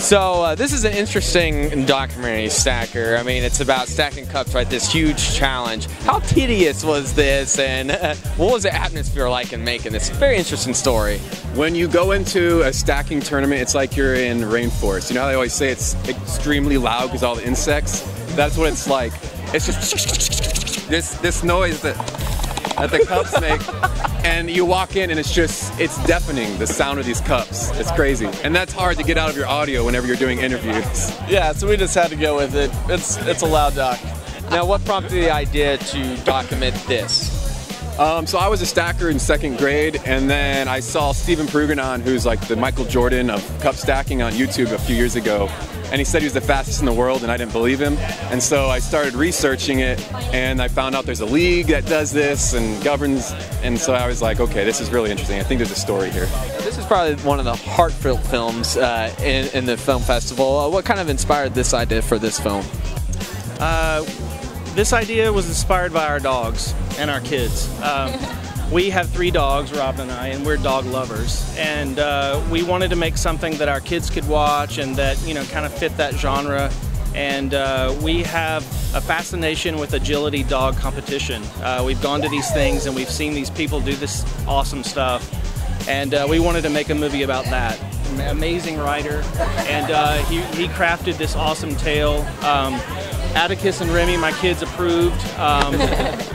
So this is an interesting documentary, Stacker. I mean, it's about stacking cups, right? This huge challenge. How tedious was this, and what was the atmosphere like in making this? Very interesting story. When you go into a stacking tournament, it's like you're in rainforest. You know how they always say it's extremely loud because all the insects? That's what it's like. It's just this noise that the cups make, and you walk in and it's deafening, the sound of these cups. It's crazy. And that's hard to get out of your audio whenever you're doing interviews. Yeah, so we just had to go with it. It's a loud doc. Now, what prompted the idea to document this? So I was a stacker in 2nd grade, and then I saw Steven Pruganon, who's like the Michael Jordan of cup stacking, on YouTube a few years ago. And he said he was the fastest in the world, and I didn't believe him. And so I started researching it, and I found out there's a league that does this and governs. And so I was like, okay, this is really interesting. I think there's a story here. This is probably one of the heartfelt films in the film festival. What kind of inspired this idea for this film? This idea was inspired by our dogs and our kids. We have 3 dogs, Rob and I, and we're dog lovers. And we wanted to make something that our kids could watch and that, you know, kind of fit that genre. And we have a fascination with agility dog competition. We've gone to these things and we've seen these people do this awesome stuff. And we wanted to make a movie about that. Amazing writer, and he crafted this awesome tale. Atticus and Remy, my kids, approved.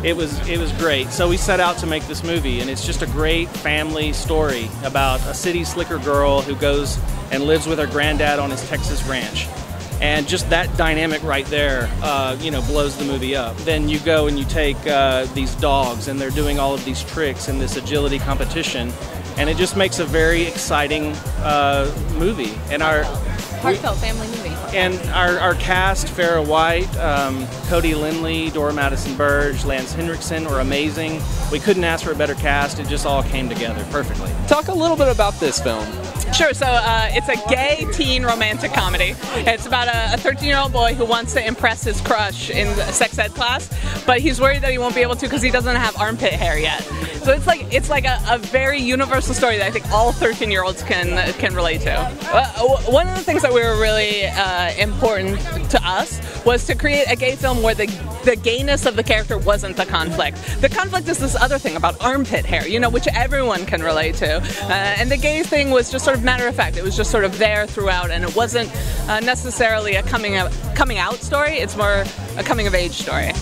It was great. So we set out to make this movie, and it's just a great family story about a city slicker girl who goes and lives with her granddad on his Texas ranch. And just that dynamic right there, you know, blows the movie up. Then you go and you take these dogs, and they're doing all of these tricks in this agility competition, and it just makes a very exciting movie. And heartfelt family movie. And our cast, Farrah White, Cody Lindley, Dora Madison Burge, Lance Hendrickson, were amazing. We couldn't ask for a better cast. It just all came together perfectly. Talk a little bit about this film. Sure, so it's a gay teen romantic comedy. It's about a 13-year-old boy who wants to impress his crush in the sex ed class, but he's worried that he won't be able to because he doesn't have armpit hair yet. So it's like a very universal story that I think all 13-year-olds can relate to. One of the things that we were really important to us was to create a gay film where the gayness of the character wasn't the conflict. The conflict is this other thing about armpit hair, you know, which everyone can relate to. And the gay thing was just sort of matter of fact. It was just sort of there throughout, and it wasn't necessarily a coming out story. It's more a coming of age story.